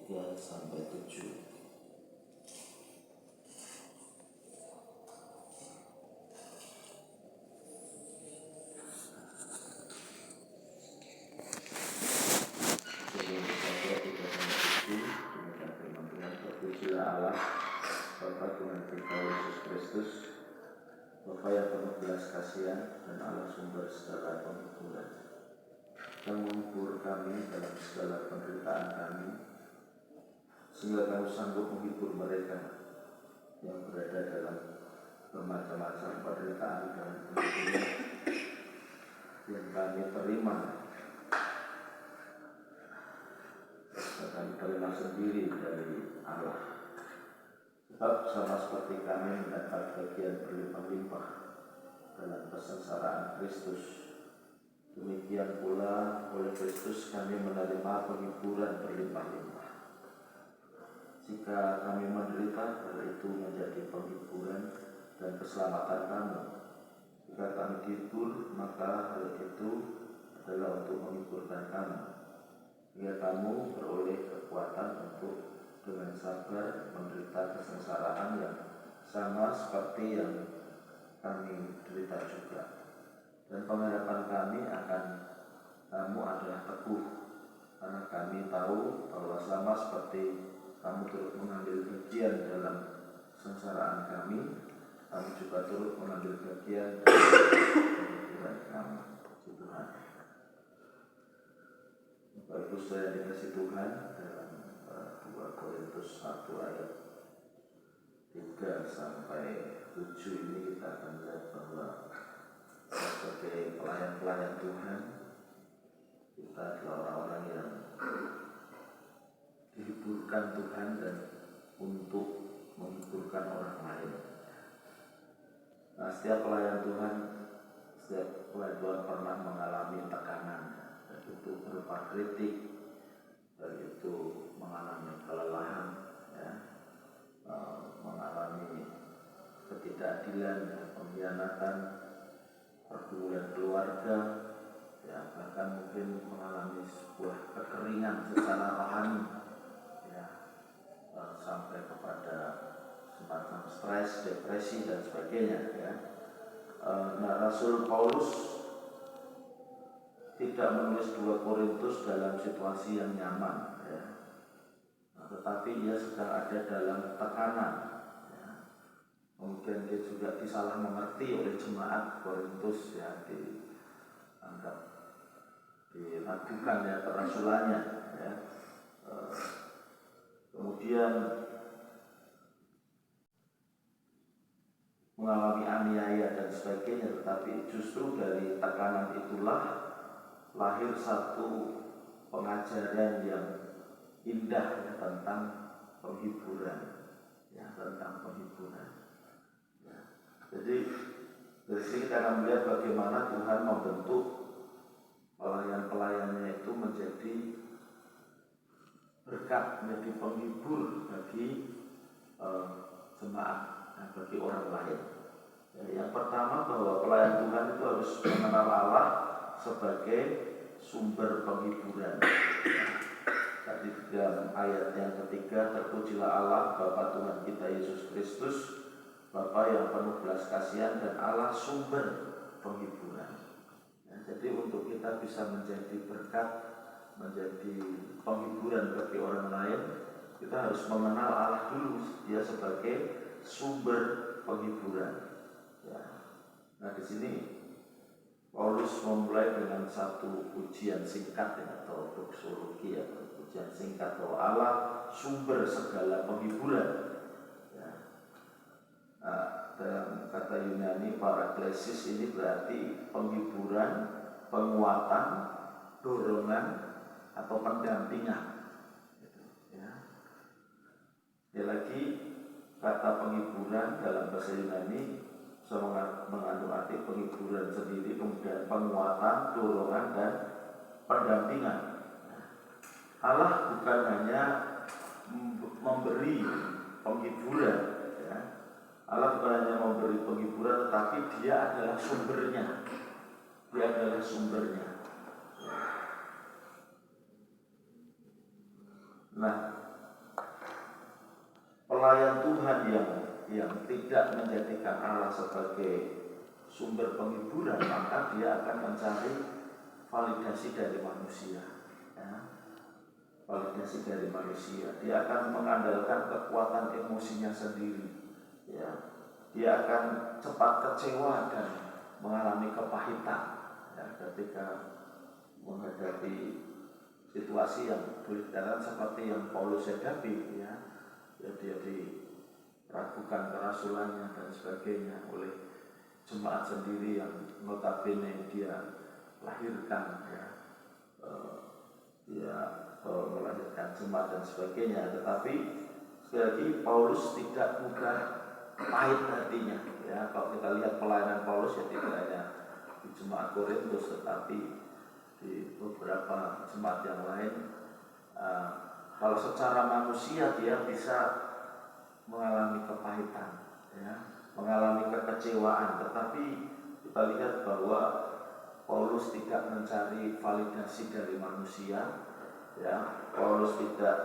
3 sampai 7. Terpujilah Allah, Bapa Tuhan kita Yesus Kristus, Bapa yang penuh belas kasihan dan Allah sumber segala penghiburan. Yang menghibur kami dalam segala penderitaan kami, sehingga kami sanggup menghibur mereka yang berada dalam bermacam-macam penderitaan dan penghiburan yang kami terima. Kami terima sendiri dari Allah. Sebab sama seperti kami mendapat bagian berlimpah-limpah dalam kesengsaraan Kristus, demikian pula oleh Kristus kami menerima penghiburan berlimpah-limpah. Jika kami menderita, hal itu menjadi penghiburan dan keselamatan kami. Jika kami dihibur, maka hal itu adalah untuk menghiburkan kami, hingga kamu beroleh kekuatan untuk dengan sabar menderita kesengsaraan yang sama seperti yang kami derita juga. Dan pengharapan kami akan kamu adalah teguh, karena kami tahu bahwa sama seperti kamu turut mengambil bagian dalam kesengsaraan kami juga turut mengambil bagian dalam penghiburan kami. Tuhan, Bapak Ibu saya dikasih Tuhan, dalam 2 Korintus 1 ayat 3 sampai 7 ini kita akan melihat bahwa sebagai pelayan-pelayan Tuhan, kita adalah orang-orang yang dihiburkan Tuhan dan untuk menghiburkan orang lain. Nah, setiap pelayan Tuhan pernah mengalami tekanan, dan itu berupa kritik, dan itu mengalami kelelahan, ya, mengalami ketidakadilan, pengkhianatan, pergumulan keluarga, ya, bahkan mungkin mengalami sebuah kekeringan secara rohani, ya, sampai kepada semacam stres, depresi dan sebagainya, ya. Nah, Rasul Paulus tidak menulis 2 Korintus dalam situasi yang nyaman, ya. Nah, tetapi ia sedang ada dalam tekanan, ya. Kemudian dia juga disalah mengerti oleh jemaat Korintus, ya, dianggap diragukan, ya, kerasulannya, ya. Kemudian mengalami aniaya dan sebagainya, tetapi justru dari tekanan itulah lahir satu pengajaran yang indah, ya, tentang penghiburan, ya, tentang penghiburan, ya. Jadi dari sini kita akan melihat bagaimana Tuhan membentuk pelayan-pelayannya itu menjadi berkat, menjadi penghibur bagi jemaat, bagi orang lain. Yang pertama, bahwa pelayan Tuhan itu harus mengenal Allah sebagai sumber penghiburan. Tadi dalam ayat yang ketiga, terpujilah Allah Bapa Tuhan kita Yesus Kristus, Bapa yang penuh belas kasihan dan Allah sumber penghiburan. Ya, jadi untuk kita bisa menjadi berkat, menjadi penghiburan bagi orang lain, kita harus mengenal Allah dulu, dia sebagai sumber penghiburan, ya. Nah, di sini Paulus memulai dengan satu ujian singkat, ya, atau doxologi, atau ujian singkat bahwa Allah sumber segala penghiburan, ya. Nah, dalam kata Yunani paraklesis ini berarti penghiburan, penguatan, dorongan atau pendampingan, ya. Lagi kata penghiburan dalam bahasa Yunani bisa mengandung arti penghiburan sendiri, kemudian penguatan, dorongan, dan pendampingan. Allah bukan hanya memberi penghiburan, ya. Allah bukan hanya memberi penghiburan, tetapi dia adalah sumbernya. Dia adalah sumbernya. Nah, yang tidak menjadikan Allah sebagai sumber penghiburan, maka dia akan mencari validasi dari manusia, ya. Validasi dari manusia. Dia akan mengandalkan kekuatan emosinya sendiri, ya. Dia akan cepat kecewa dan mengalami kepahitan, ya, ketika menghadapi situasi yang boleh dikatakan seperti yang Paulus hadapi, ya. Dia diragukan kerasulannya dan sebagainya oleh jemaat sendiri yang notabene dia lahirkan, ya. Dia melahirkan jemaat dan sebagainya. Tetapi sekali lagi Paulus tidak mudah pahit hatinya, ya. Kalau kita lihat pelayanan Paulus, ya, tidak hanya di jemaat Korintus tetapi di beberapa jemaat yang lain. Kalau secara manusia dia bisa mengalami kepahitan, ya, mengalami kekecewaan, tetapi kita lihat bahwa Paulus tidak mencari validasi dari manusia, ya. Paulus tidak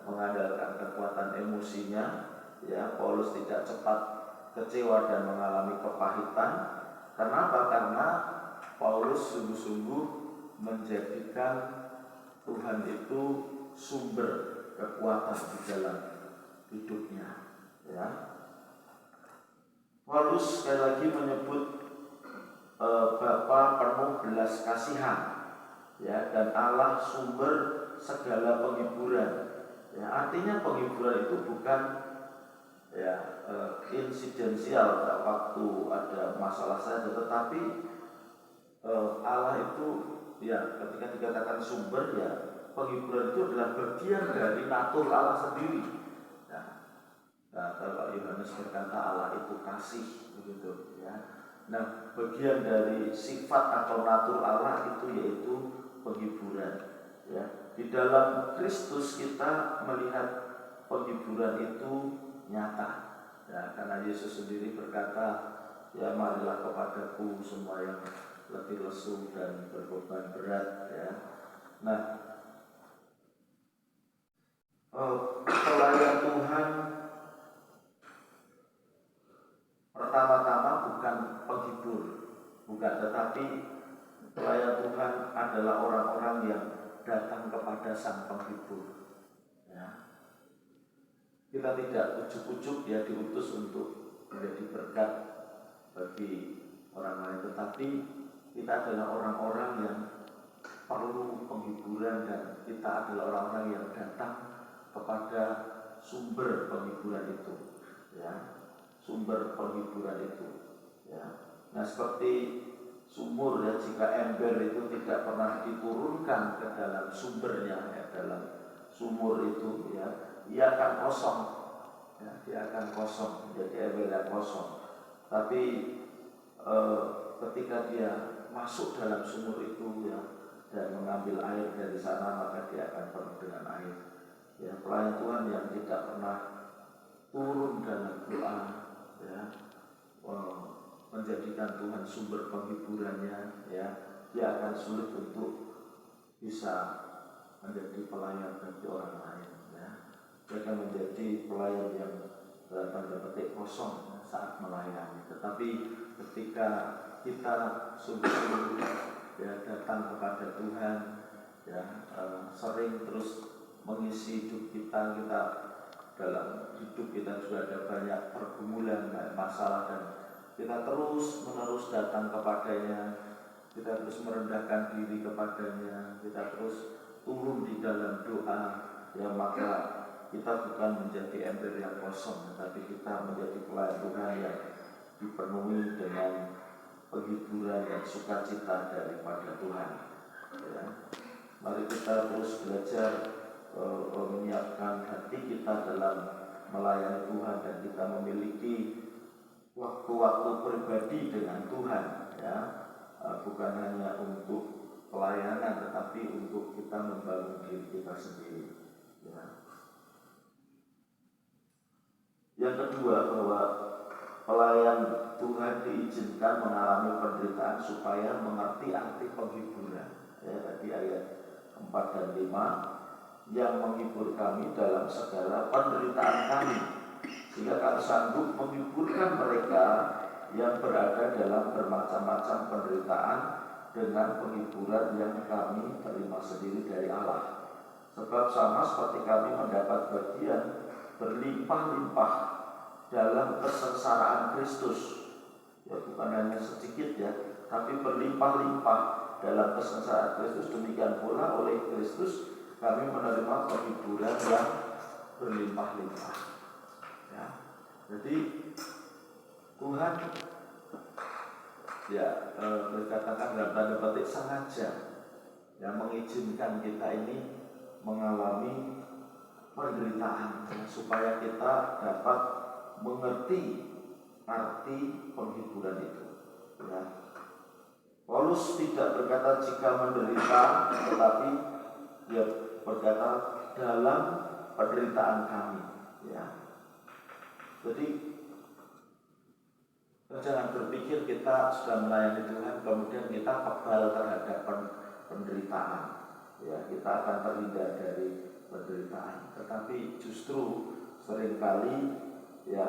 mengandalkan kekuatan emosinya, ya. Paulus tidak cepat kecewa dan mengalami kepahitan. Kenapa? Karena Paulus sungguh-sungguh menjadikan Tuhan itu sumber kekuatan di dalam hidupnya, ya. Paulus sekali lagi menyebut Bapa penuh belas kasihan, ya, dan Allah sumber segala penghiburan, ya. Artinya penghiburan itu bukan, ya, insidensial waktu ada masalah saja, tetapi Allah itu, ya, ketika dikatakan sumber, ya, penghiburan itu adalah bagian dari natur Allah sendiri. Nah, kalau Yohanes berkata Allah itu kasih, begitu, ya. Nah, bagian dari sifat atau natur Allah itu yaitu penghiburan, ya. Di dalam Kristus kita melihat penghiburan itu nyata, ya, karena Yesus sendiri berkata, ya, marilah kepadaku semua yang letih lesu dan berbeban berat, ya. Nah, pelayan Tuhan pertama-tama bukan penghibur, bukan, tetapi pelayan Tuhan adalah orang-orang yang datang kepada Sang Penghibur, ya. Kita tidak ujuk-ujuk dia diutus untuk menjadi berkat bagi orang lain, tetapi kita adalah orang-orang yang perlu penghiburan, dan kita adalah orang-orang yang datang kepada sumber penghiburan itu, ya. Sumber penghiburan itu, ya. Nah, seperti sumur, ya, jika ember itu tidak pernah diturunkan ke dalam sumbernya, ya, dalam sumur itu, ya, ia akan kosong, ya, dia akan kosong, menjadi ember yang kosong. Tapi ketika dia masuk dalam sumur itu, ya, dan mengambil air dari sana, maka dia akan penuh dengan air, ya. Pelayan Tuhan yang tidak pernah turun dalam doa, ya, menjadikan Tuhan sumber penghiburannya, ya, dia akan sulit untuk bisa menjadi pelayan bagi orang lain, ya. Dia akan menjadi pelayan yang tanda petik kosong saat melayani. Tetapi ketika kita sungguh-sungguh, ya, datang kepada Tuhan, ya, sering terus mengisi hidup kita dalam hidup kita juga ada banyak pergumulan, banyak masalah, dan kita terus menerus datang kepadanya, kita terus merendahkan diri kepadanya, kita terus turun di dalam doa, ya, maka kita bukan menjadi ember yang kosong, tetapi kita menjadi pelayan Tuhan yang dipenuhi dengan penghiburan dan sukacita daripada Tuhan, ya. Mari kita terus belajar menyiapkan hati kita dalam melayani Tuhan, dan kita memiliki waktu-waktu pribadi dengan Tuhan, ya, bukan hanya untuk pelayanan, tetapi untuk kita membangun diri kita sendiri, ya. Yang kedua, bahwa pelayan Tuhan diizinkan mengalami penderitaan supaya mengerti arti penghiburan, ya. Tadi ayat 4 dan 5, yang menghibur kami dalam segala penderitaan kami, sehingga kami sanggup menghiburkan mereka yang berada dalam bermacam-macam penderitaan dengan penghiburan yang kami terima sendiri dari Allah. Sebab sama seperti kami mendapat bagian berlimpah-limpah dalam kesengsaraan Kristus, ya bukan hanya sedikit ya, tapi berlimpah-limpah dalam kesengsaraan Kristus, demikian pula oleh Kristus kami menerima penghiburan yang berlimpah-limpah. Ya, jadi Tuhan ya berkatakan dalam tanda petik sengaja yang mengizinkan kita ini mengalami penderitaan supaya kita dapat mengerti arti penghiburan itu. Ya. Paulus tidak berkata jika menderita, tetapi dia berkata dalam penderitaan kami. Ya. Jadi jangan berpikir kita sudah melayani Tuhan kemudian kita kebal terhadap penderitaan. Ya, kita akan terhindar dari penderitaan. Tetapi justru seringkali ya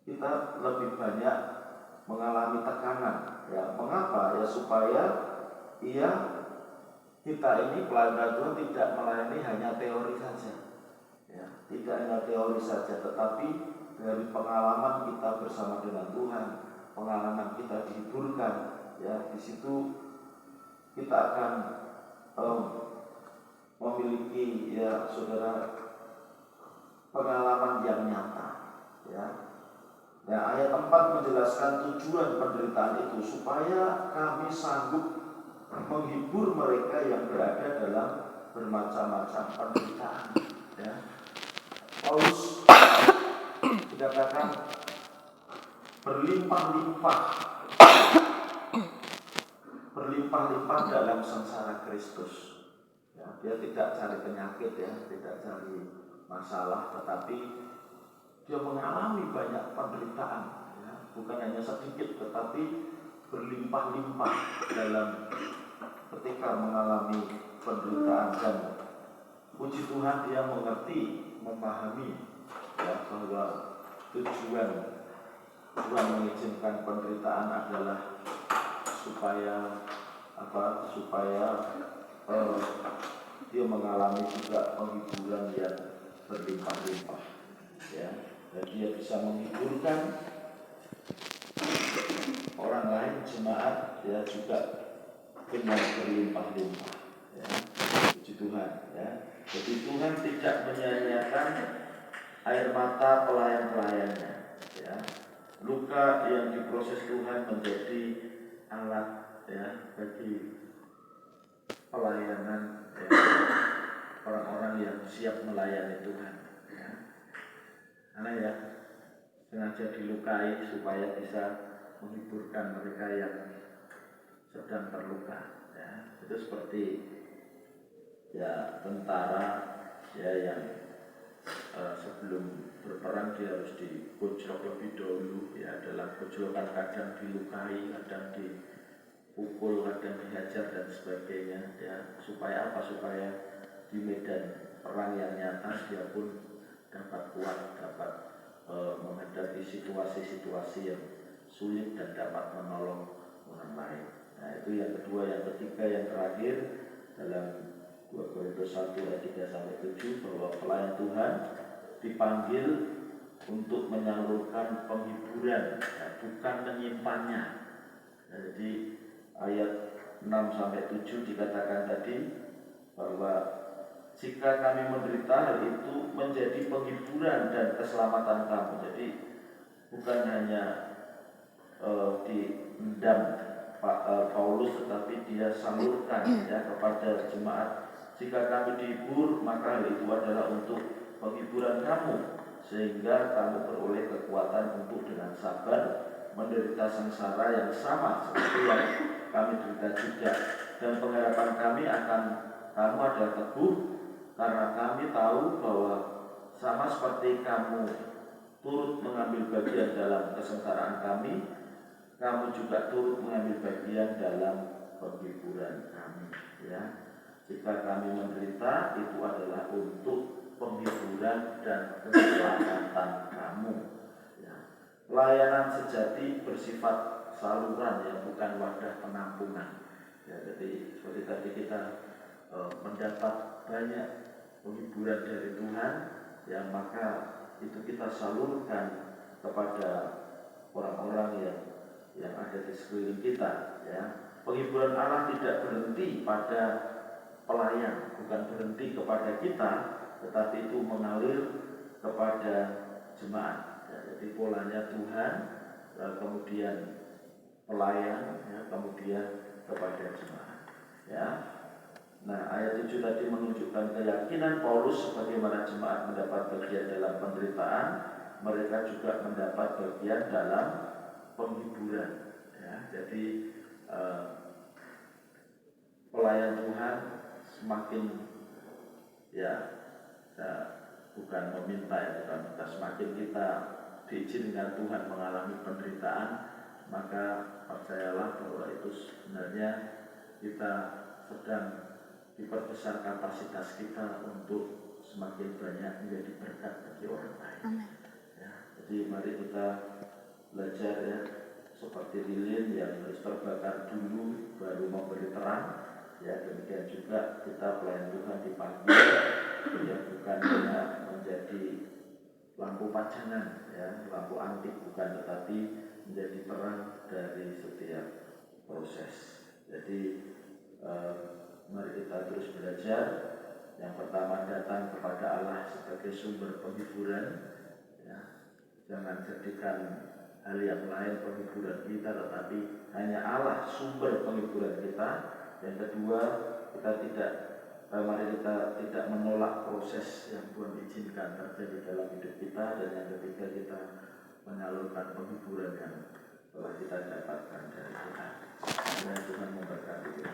kita lebih banyak mengalami tekanan. Ya, mengapa? Ya supaya kita ini pelayan Tuhan tidak melayani hanya teori saja. Ya, tidak hanya teori saja, tetapi dari pengalaman kita bersama dengan Tuhan, pengalaman kita dihiburkan, ya di situ kita akan memiliki ya saudara pengalaman yang nyata. Ya. Nah, ayat 4 menjelaskan tujuan penderitaan itu supaya kami sanggup menghibur mereka yang berada dalam bermacam-macam penderitaan. Ya. Paulus dikatakan berlimpah-limpah dalam sengsara Kristus. Ya, dia tidak cari penyakit ya, tidak cari masalah, tetapi dia mengalami banyak penderitaan. Ya, bukan hanya sedikit, tetapi berlimpah-limpah dalam ketika mengalami penderitaan, dan puji Tuhan dia mengerti, memahami ya, bahwa tujuan Tuhan mengizinkan penderitaan adalah supaya dia mengalami juga penghiburan yang berlimpah-limpah. Ya, dan dia bisa menghiburkan orang lain, jemaat ya juga dengan berlimpah-limpah. Ya, puji Tuhan. Ya. Jadi Tuhan tidak menyia-nyiakan air mata pelayan-pelayannya. Ya. Luka yang diproses Tuhan menjadi alat ya bagi pelayanan ya, orang-orang yang siap melayani Tuhan. Ya. Karena ya sengaja dilukai supaya bisa menghiburkan mereka yang sedang terluka. Ya. Itu seperti ya tentara ya yang sebelum berperang dia harus dikojlok lebih dahulu ya, dalam kojlokan kadang dilukai, kadang dipukul, kadang dihajar dan sebagainya ya, supaya apa? Supaya di medan perang yang nyata dia pun dapat kuat, dapat menghadapi situasi-situasi yang sulit dan dapat menolong orang lain. Nah, itu yang kedua. Yang ketiga, yang terakhir dalam 2 Korintus 1 ayat 3-7 bahwa pelayan Tuhan dipanggil untuk menyalurkan penghiburan, ya, bukan menyimpannya. Nah, jadi ayat 6-7 dikatakan tadi bahwa jika kami menderita, hal itu menjadi penghiburan dan keselamatan kamu. Jadi bukan hanya diendam Paulus, tetapi dia salurkan ya kepada jemaat. Jika kami dihibur, maka hal itu adalah untuk penghiburan kamu, sehingga kamu beroleh kekuatan untuk dengan sabar menderita sengsara yang sama seperti yang kami derita juga. Dan pengharapan kami akan kamu adalah teguh, karena kami tahu bahwa sama seperti kamu turut mengambil bagian dalam kesengsaraan kami, kamu juga turut mengambil bagian dalam penghiburan kami. Ya. Jika kami menderita, itu adalah untuk penghiburan dan keselamatan kamu. Ya. Pelayanan sejati bersifat saluran, ya, bukan wadah penampungan. Ya, jadi seperti tadi kita mendapat banyak penghiburan dari Tuhan, ya, maka itu kita salurkan kepada orang-orang yang ada di sekeliling kita. Ya. Penghiburan Allah tidak berhenti pada pelayan, bukan berhenti kepada kita, tetapi itu mengalir kepada jemaat. Ya, jadi polanya Tuhan, kemudian pelayan, ya, kemudian kepada jemaat. Ya. Nah, ayat 7 tadi menunjukkan keyakinan Paulus sebagaimana jemaat mendapat bagian dalam penderitaan, mereka juga mendapat bagian dalam penghiburan. Ya, jadi pelayan Tuhan semakin, ya, bukan meminta, ya, bukan minta, semakin kita diizinkan Tuhan mengalami penderitaan, maka percayalah bahwa itu sebenarnya kita sedang diperbesar kapasitas kita untuk semakin banyak menjadi berkat bagi orang lain. Ya, jadi mari kita belajar, ya, seperti lilin yang harus terbakar dulu baru memberi terang. Ya, demikian juga kita pelayan Tuhan dipanggil, ya, bukan hanya menjadi lampu pajangan, ya, lampu antik, bukan, tetapi menjadi terang dari setiap proses. Jadi mari kita terus belajar. Yang pertama, datang kepada Allah sebagai sumber penghiburan. Ya, jangan jadikan hal yang lain penghiburan kita, tetapi hanya Allah sumber penghiburan kita. Yang kedua, mari kita tidak menolak proses yang Tuhan izinkan terjadi dalam hidup kita. Dan yang ketiga, kita menyalurkan penghiburan yang telah kita dapatkan dari Tuhan. Tuhan memberkati kita.